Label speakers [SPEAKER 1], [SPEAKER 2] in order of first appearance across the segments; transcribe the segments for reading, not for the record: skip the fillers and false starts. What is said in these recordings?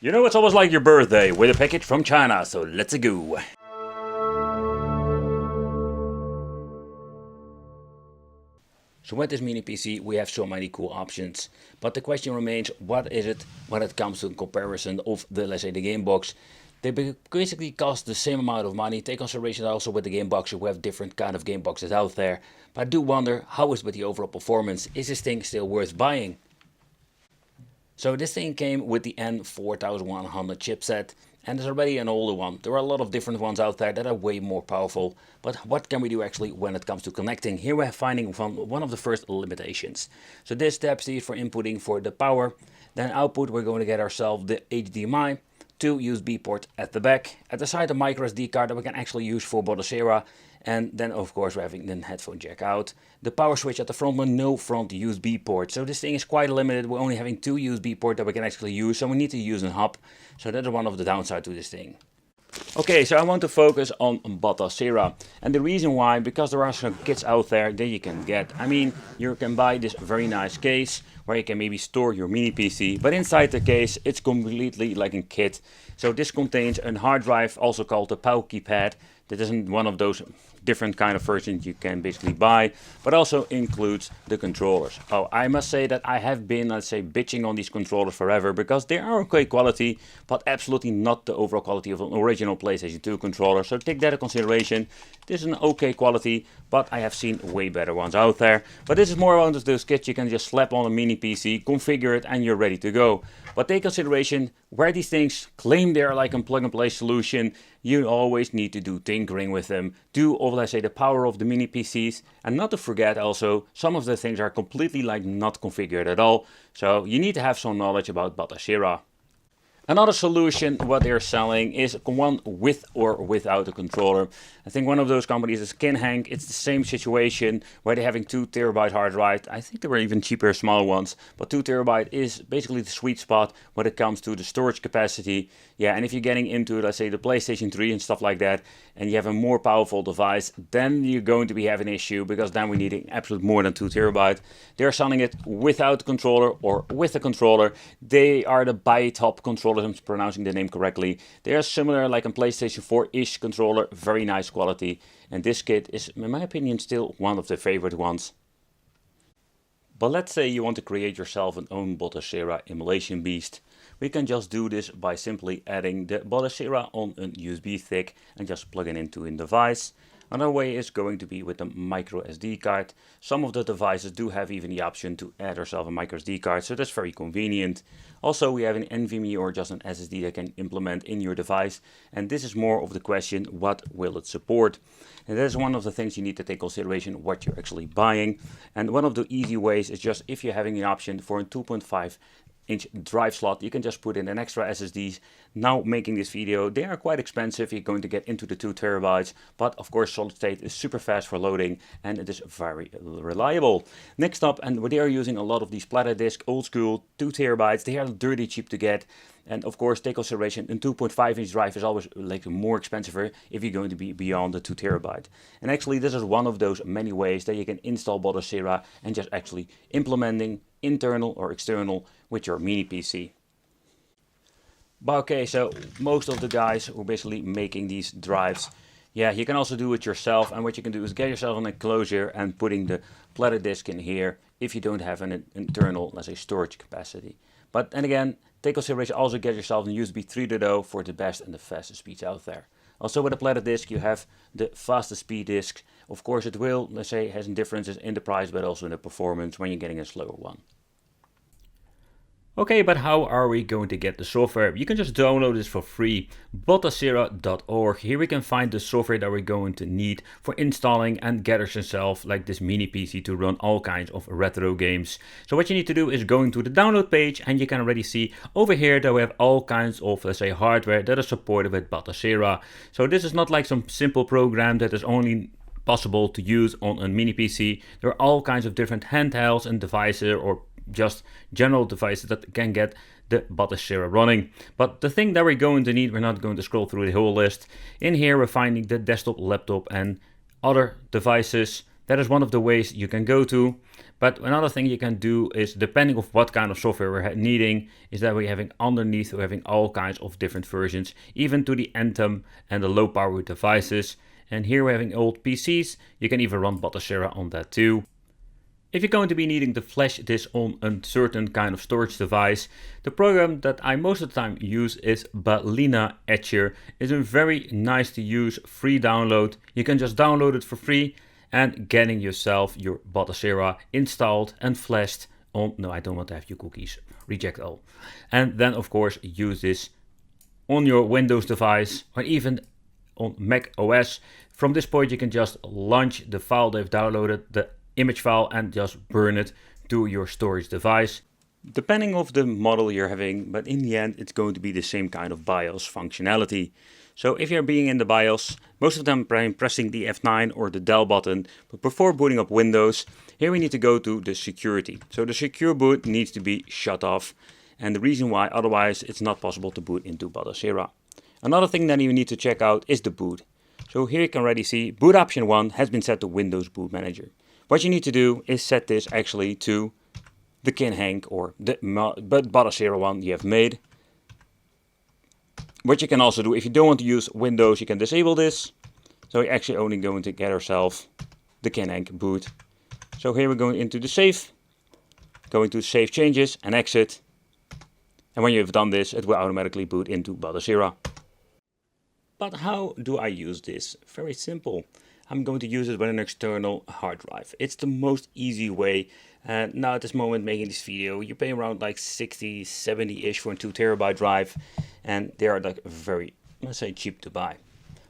[SPEAKER 1] You know, it's almost like your birthday with a package from China, so let's go. So with this mini PC we have so many cool options, but the question remains, what is it when it comes to comparison of the, let's say, the game box? They basically cost the same amount of money. Take consideration also with the game box, we have different kind of game boxes out there, but I do wonder, how is it with the overall performance? Is this thing still worth buying? So this thing came with the N4100 chipset, and it's already an older one. There are a lot of different ones out there that are way more powerful, but what can we do actually when it comes to connecting? Here we're finding one of the first limitations. So this Type-C is for inputting for the power, then output we're going to get ourselves the HDMI, two USB ports at the back, at the side a micro SD card that we can actually use for Batocera, and then of course we're having the headphone jack out. The power switch at the front, but no front USB port. So this thing is quite limited. We're only having two USB ports that we can actually use, so we need to use a hub. So that is one of the downsides to this thing. Okay, so I want to focus on Batocera, and the reason why, because there are some kits out there that you can get. I mean, you can buy this very nice case where you can maybe store your mini PC, but inside the case it's completely like a kit. So this contains a hard drive, also called the PAL keypad. That isn't one of those different kind of versions you can basically buy, but also includes the controllers. Oh, I must say that I have been, let's say, bitching on these controllers forever because they are okay quality, but absolutely not the overall quality of an original PlayStation 2 controller. So take that into consideration. This is an okay quality, but I have seen way better ones out there. But this is more one of those kits you can just slap on a mini PC, configure it, and you're ready to go. But take consideration, where these things claim they're like a plug-and-play solution, you always need to do tinkering with them, do, or let's say, the power of the mini PCs, and not to forget also, some of the things are completely like not configured at all, so you need to have some knowledge about Batocera. Another solution what they're selling is one with or without a controller. I think one of those companies is Kinhang. It's the same situation where they're having 2 terabyte hard drive. I think there were even cheaper small ones, but 2 terabyte is basically the sweet spot when it comes to the storage capacity. Yeah, and if you're getting into, let's say, the PlayStation 3 and stuff like that, and you have a more powerful device, then you're going to be having an issue, because then we need an absolute more than 2 terabyte. They're selling it without controller or with a controller. They are the BiTop controllers, I'm pronouncing the name correctly. They are similar like a PlayStation 4-ish controller, very nice quality. And this kit is, in my opinion, still one of the favorite ones. But let's say you want to create yourself an own Batocera emulation beast. We can just do this by simply adding the Batocera on a USB stick and just plug it into a device. Another way is going to be with a micro SD card. Some of the devices do have even the option to add yourself a micro SD card, so that's very convenient. Also, we have an NVMe or just an SSD that can implement in your device, and this is more of the question, what will it support? And that is one of the things you need to take consideration what you're actually buying. And one of the easy ways is just, if you're having an option for a 2.5-inch drive slot, you can just put in an extra SSDs. Now making this video, they are quite expensive. You're going to get into the 2 terabytes, but of course solid state is super fast for loading and it is very reliable. Next up, and they are using a lot of these platter disk, old school 2 terabytes. They are dirty cheap to get. And of course, take consideration, a 2.5-inch drive is always like more expensive if you're going to be beyond the 2 terabyte. And actually, this is one of those many ways that you can install Batocera and just actually implementing internal or external with your mini PC. But okay, so most of the guys who are basically making these drives, yeah, you can also do it yourself. And what you can do is get yourself an enclosure and putting the platter disk in here if you don't have an internal, let's say, storage capacity. But then again, take consideration, also get yourself a USB 3.0 for the best and the fastest speeds out there. Also with a platter disk, you have the fastest speed disk. Of course, it will, let's say, has differences in the price, but also in the performance when you're getting a slower one. Okay, but how are we going to get the software? You can just download this for free, batocera.org. Here we can find the software that we're going to need for installing and get yourself like this mini PC to run all kinds of retro games. So what you need to do is go into the download page, and you can already see over here that we have all kinds of, let's say, hardware that is supported with Batocera. So this is not like some simple program that is only possible to use on a mini PC. There are all kinds of different handhelds and devices, or just general devices that can get the Batocera running. But the thing that we're going to need, we're not going to scroll through the whole list. In here we're finding the desktop, laptop and other devices That is one of the ways you can go to. But another thing you can do is, depending on what kind of software we're needing, is that we're having underneath, we're having all kinds of different versions, even to the Anthem and the low power devices. And here we're having old PCs. You can even run Batocera on that too. If you're going to be needing to flash this on a certain kind of storage device, the program that I most of the time use is Balena Etcher. It's a very nice to use free download. You can just download it for free and getting yourself your Batocera installed and flashed on, no, I don't want to have your cookies, reject all. And then of course use this on your Windows device or even on Mac OS. From this point you can just launch the file they've downloaded, the image file, and just burn it to your storage device. Depending on the model you're having, but in the end it's going to be the same kind of BIOS functionality. So if you're being in the BIOS, most of them pressing the F9 or the Del button, but before booting up Windows, here we need to go to the security. So the secure boot needs to be shut off, and the reason why, otherwise it's not possible to boot into Batocera. Another thing that you need to check out is the boot. So here you can already see boot option 1 has been set to Windows Boot Manager. What you need to do is set this actually to the Kinhank or the Batocera one you have made. What you can also do, if you don't want to use Windows, you can disable this. So you're actually only going to get yourself the Kinhank boot. So here we're going into the save, going to save changes and exit. And when you've done this, it will automatically boot into Batocera. But how do I use this? Very simple. I'm going to use it with an external hard drive. It's the most easy way. And now at this moment making this video, you pay around like 60, 70-ish for a 2 terabyte drive. And they are like very, let's say, cheap to buy.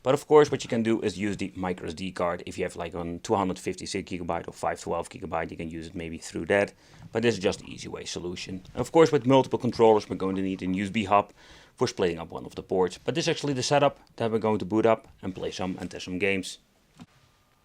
[SPEAKER 1] But of course what you can do is use the microSD card. If you have like on 256 gigabyte or 512 gigabyte, you can use it maybe through that. But this is just the easy way solution. Of course with multiple controllers we're going to need a USB hub for splitting up one of the ports. But this is actually the setup that we're going to boot up and play some and test some games.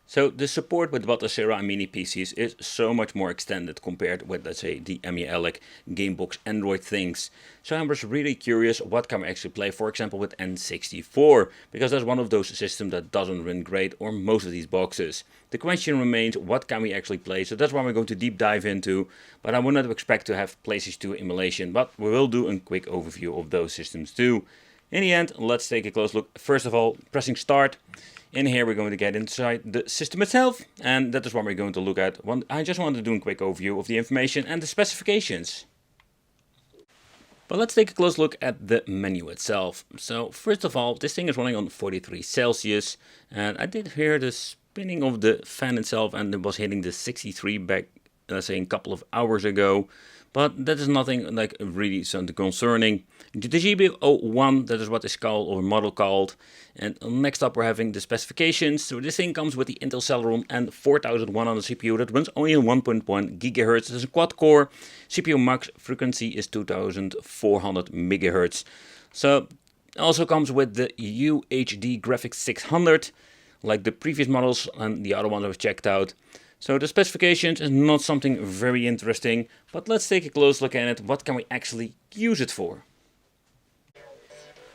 [SPEAKER 1] So the support with Batocera and mini PCs is so much more extended compared with, let's say, the Emulation, Gamebox, Android things. So I'm just really curious what can we actually play, for example, with N64, because that's one of those systems that doesn't run great on most of these boxes. The question remains, what can we actually play? So that's what we're going to deep dive into, but I would not expect to have PlayStation 2 emulation, but we will do a quick overview of those systems too. In the end, let's take a close look. First of all, pressing start. In here we're going to get inside the system itself, and that is what we're going to look at. I just wanted to do a quick overview of the information and the specifications. But let's take a close look at the menu itself. So first of all, this thing is running on 43 Celsius, and I did hear the spinning of the fan itself, and it was hitting the 63 back, let's say, a couple of hours ago. But that is nothing like really something concerning. The GB01, that is what is called, or model called. And next up we're having the specifications. So this thing comes with the Intel Celeron and 4100 CPU that runs only on 1.1 GHz. It is a quad core. CPU max frequency is 2400 MHz. So it also comes with the UHD Graphics 600, like the previous models and the other ones I've checked out. So the specifications is not something very interesting, but let's take a close look at it. What can we actually use it for?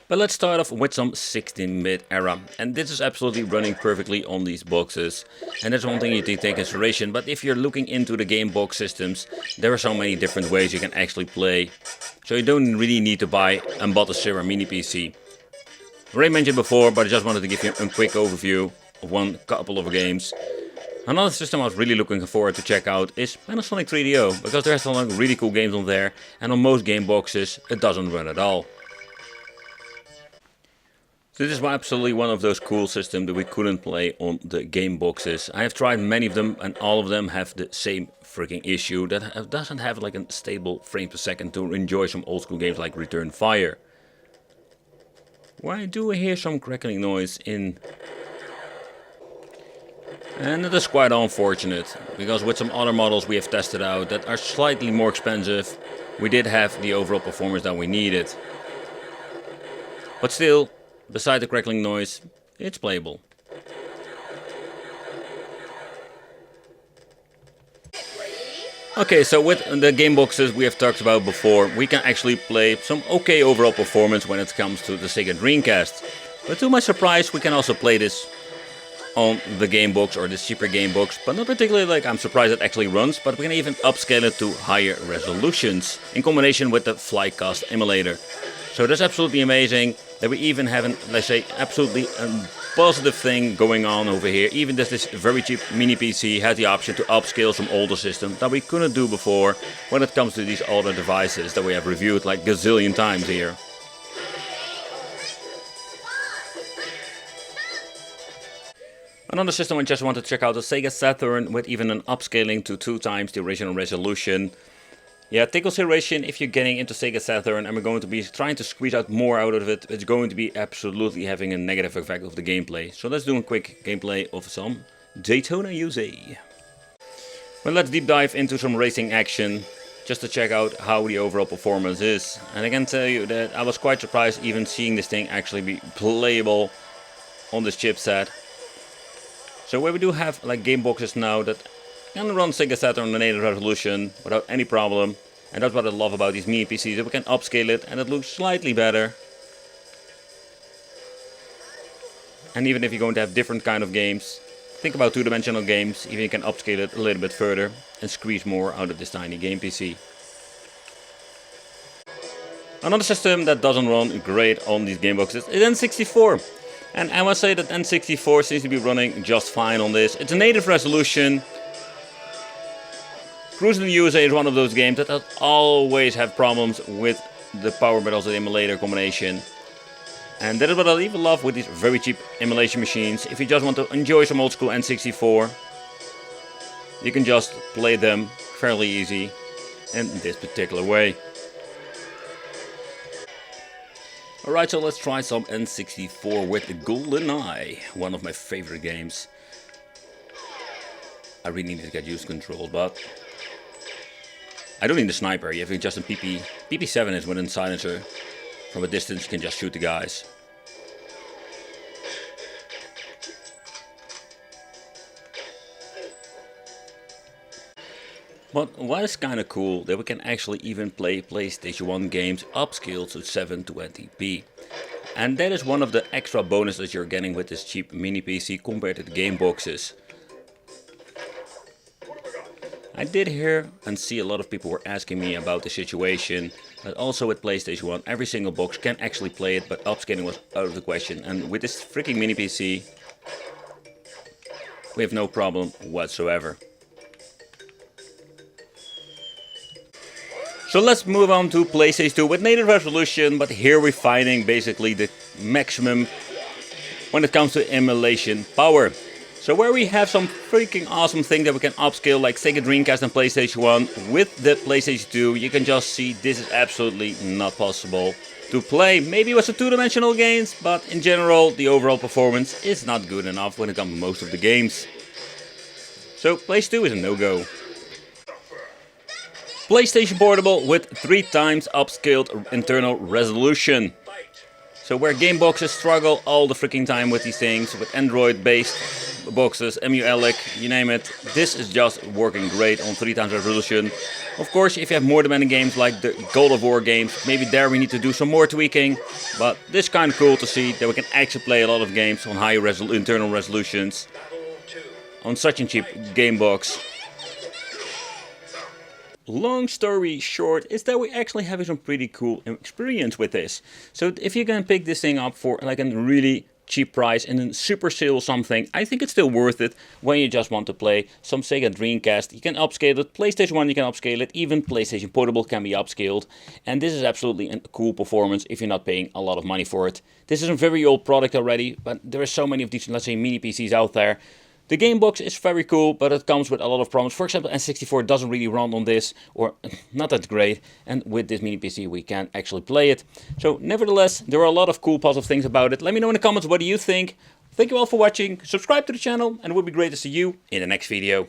[SPEAKER 1] But let's start off with some 16-bit era, and this is absolutely running perfectly on these boxes. And that's one thing you need to take into consideration, but if you're looking into the game box systems, there are so many different ways you can actually play. So you don't really need to buy a Batocera mini PC. I already mentioned before, but I just wanted to give you a quick overview of one couple of games. Another system I was really looking forward to check out is Panasonic 3DO, because there's some really cool games on there, and on most game boxes it doesn't run at all. So this is absolutely one of those cool systems that we couldn't play on the game boxes. I have tried many of them, and all of them have the same freaking issue, that doesn't have like a stable frame per second to enjoy some old school games like Return Fire. Why do I hear some crackling noise in... And it is quite unfortunate, because with some other models we have tested out that are slightly more expensive, we did have the overall performance that we needed. But still, beside the crackling noise, it's playable. Okay, so with the game boxes we have talked about before, we can actually play some okay overall performance when it comes to the Sega Dreamcast. But to my surprise, we can also play this on the game box or the cheaper game box, but not particularly like I'm surprised it actually runs, but we can even upscale it to higher resolutions in combination with the Flycast emulator. So that's absolutely amazing that we even have an, let's say, absolutely positive thing going on over here. Even this very cheap mini PC has the option to upscale some older systems that we couldn't do before when it comes to these older devices that we have reviewed like gazillion times here. Another system I just want to check out is Sega Saturn with even an upscaling to 2 times the original resolution. Yeah, take consideration if you're getting into Sega Saturn and we're going to be trying to squeeze out more out of it, it's going to be absolutely having a negative effect of the gameplay. So let's do a quick gameplay of some Daytona USA. Well, let's deep dive into some racing action just to check out how the overall performance is. And I can tell you that I was quite surprised even seeing this thing actually be playable on this chipset. So where we do have like game boxes now that can run Sega Saturn on the native resolution without any problem. And that's what I love about these mini PCs, that we can upscale it and it looks slightly better. And even if you're going to have different kind of games, think about two-dimensional games, even you can upscale it a little bit further and squeeze more out of this tiny game PC. Another system that doesn't run great on these game boxes is N64. And I must say that N64 seems to be running just fine on this. It's a native resolution. Cruising the USA is one of those games that always have problems with the power but also the emulator combination. And that is what I even love with these very cheap emulation machines. If you just want to enjoy some old school N64, you can just play them fairly easy in this particular way. Alright, so let's try some N64 with the GoldenEye, one of my favorite games. I really need to get used to controls, but I don't need a sniper. You have just a PP7 is within silencer. From a distance you can just shoot the guys. But what is kind of cool that we can actually even play PlayStation 1 games upscaled to 720p. And that is one of the extra bonuses you're getting with this cheap mini PC compared to the game boxes. I did hear and see a lot of people were asking me about the situation, but also with PlayStation 1 every single box can actually play it, but upscaling was out of the question. And with this freaking mini PC we have no problem whatsoever. So let's move on to PlayStation 2 with native resolution, but here we're finding basically the maximum when it comes to emulation power. So where we have some freaking awesome thing that we can upscale like Sega Dreamcast and PlayStation 1, with the PlayStation 2 you can just see this is absolutely not possible to play. Maybe with some two-dimensional games, but in general the overall performance is not good enough when it comes to most of the games. So PlayStation 2 is a no-go. PlayStation Portable with 3 times upscaled internal resolution. So where game boxes struggle all the freaking time with these things, with Android based boxes, Emulation, you name it, this is just working great on 3 times resolution. Of course, if you have more demanding games like the God of War games, maybe there we need to do some more tweaking, but this is kind of cool to see that we can actually play a lot of games on higher internal resolutions on such a cheap game box. Long story short is that we're actually having some pretty cool experience with this. So if you can pick this thing up for like a really cheap price and then super sale something, I think it's still worth it when you just want to play some Sega Dreamcast. You can upscale it, PlayStation 1 you can upscale it, even PlayStation Portable can be upscaled. And this is absolutely a cool performance if you're not paying a lot of money for it. This is a very old product already, but there are so many of these, let's say, mini PCs out there. The game box is very cool, but it comes with a lot of problems. For example, N64 doesn't really run on this, or not that great. And with this mini PC, we can actually play it. So, nevertheless, there are a lot of cool positive things about it. Let me know in the comments what do you think. Thank you all for watching. Subscribe to the channel, and it would be great to see you in the next video.